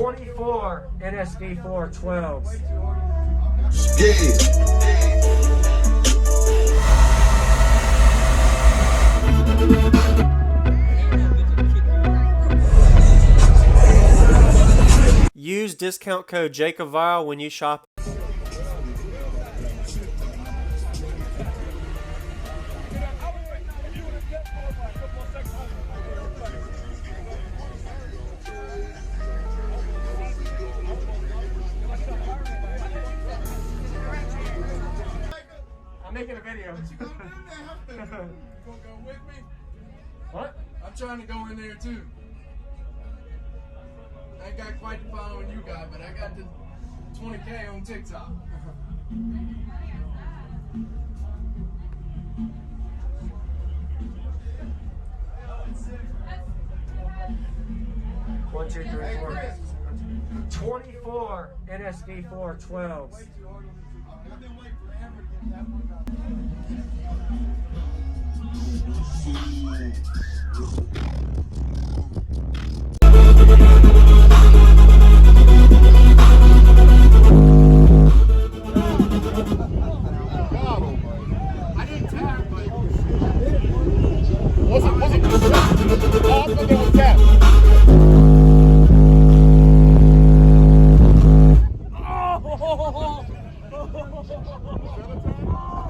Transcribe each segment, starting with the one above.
24 NSD 412s. Use discount code JACOBVILE when you shop. I'm making a video. What you gonna do now? You gonna go with me? What? I'm trying to go in there too. I ain't got quite the following you got, but I got the 20K on TikTok. One, two, three, four. 24 NSD 412s. I've been waiting forever to get that one up. I didn't tap, but wasn't off, but there was tap.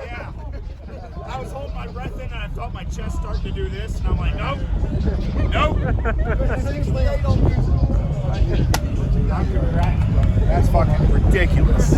Yeah. I was holding my breath in and I felt my chest starting to do this, and I'm like, nope. Nope. That's fucking ridiculous.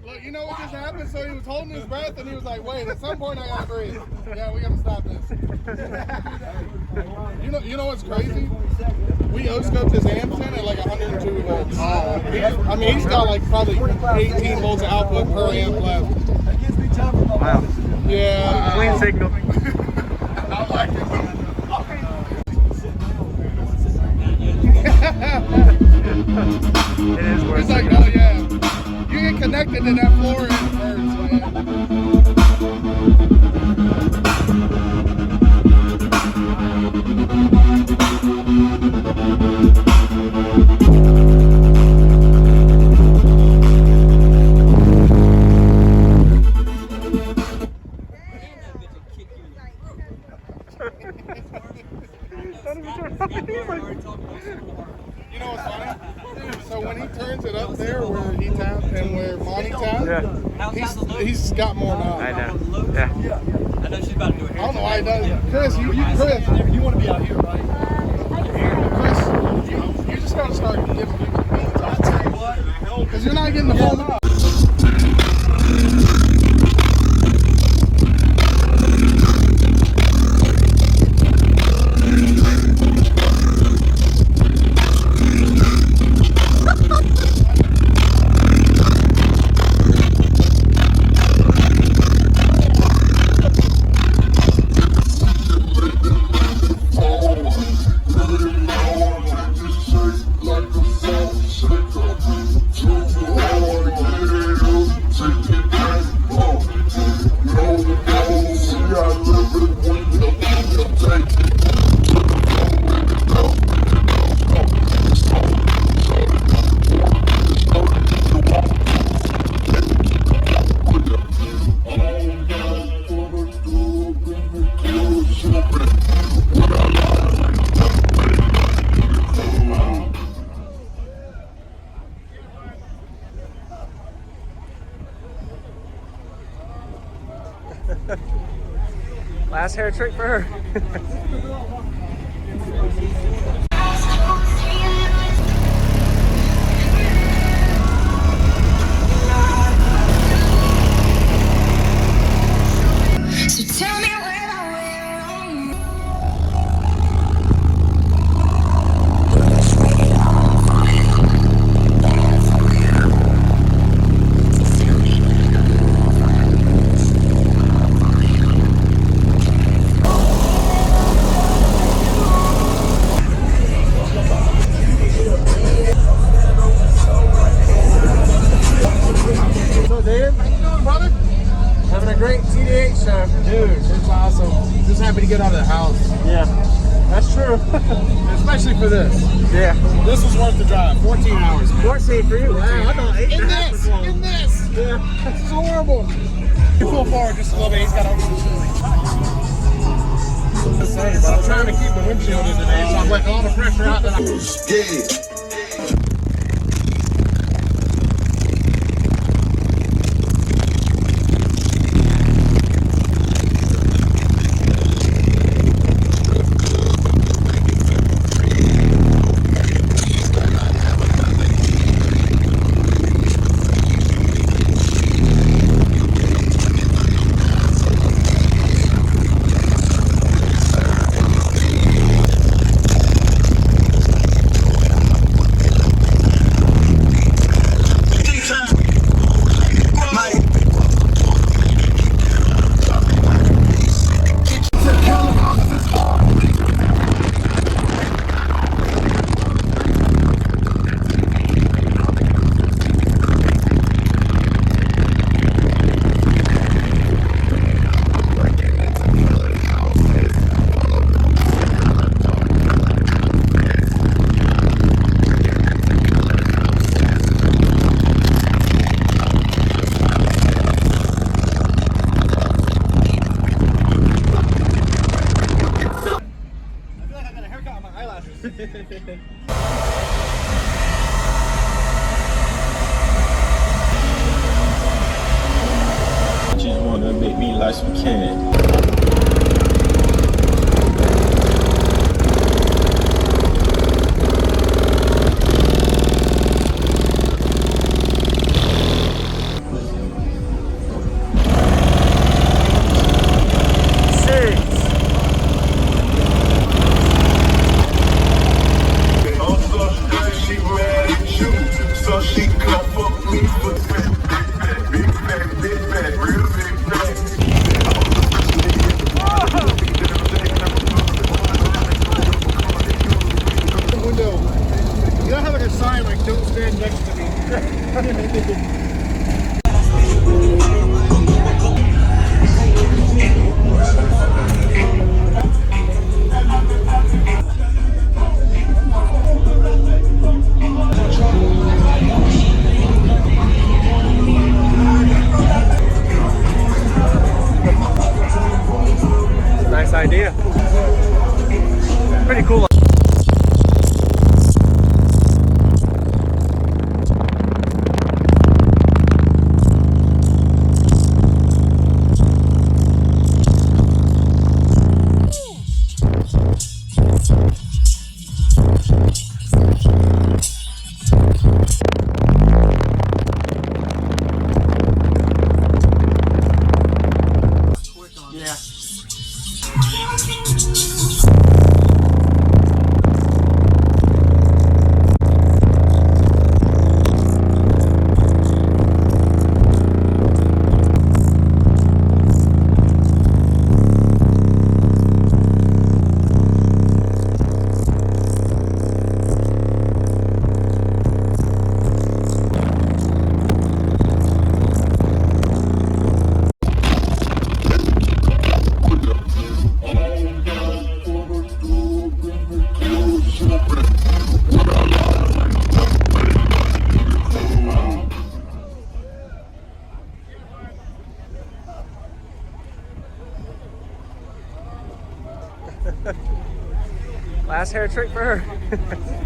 Look, you know what just happened? So he was holding his breath and he was like, wait, at some point I gotta breathe. Yeah, we gotta stop this. You know what's crazy? We O-scoped his amps in at like 102 volts. I mean, he's got like probably 18 volts of output per amp left. Wow. Yeah. Clean signal. I like it. It is worth It's like, oh yeah. You get connected to that floor and it hurts, man. You know what's funny? So when he turns it up there where he tapped and where Monty tapped, he's got more knobs. I know. Yeah. I know she's about to do it. I don't know why he does it. Chris, you want to be out here, right? Chris, you just gotta start giving people beats. I'll tell you what, because you're not getting the full knob. Like a Last hair trick for her. So tell me where I went wrong. So Dave, how you doing, brother? Having a great TDH show. Dude, it's awesome. Just happy to get out of the house. Yeah, that's true. Especially for this. Yeah. This was worth the drive. 14 hours. 14 for you. Wow, I thought 8 In and a half this! was long. In this! Yeah. This is horrible. You pull forward just a little bit. He's got over the but I'm trying to keep the windshield in today, so I'm letting all the pressure out that I Just wanna make me like some can. So she come fuck me for big bag, real big bag. window. You don't have like a sign like don't stand next to me. Nice idea. Pretty cool. Yeah. Last hair trick for her.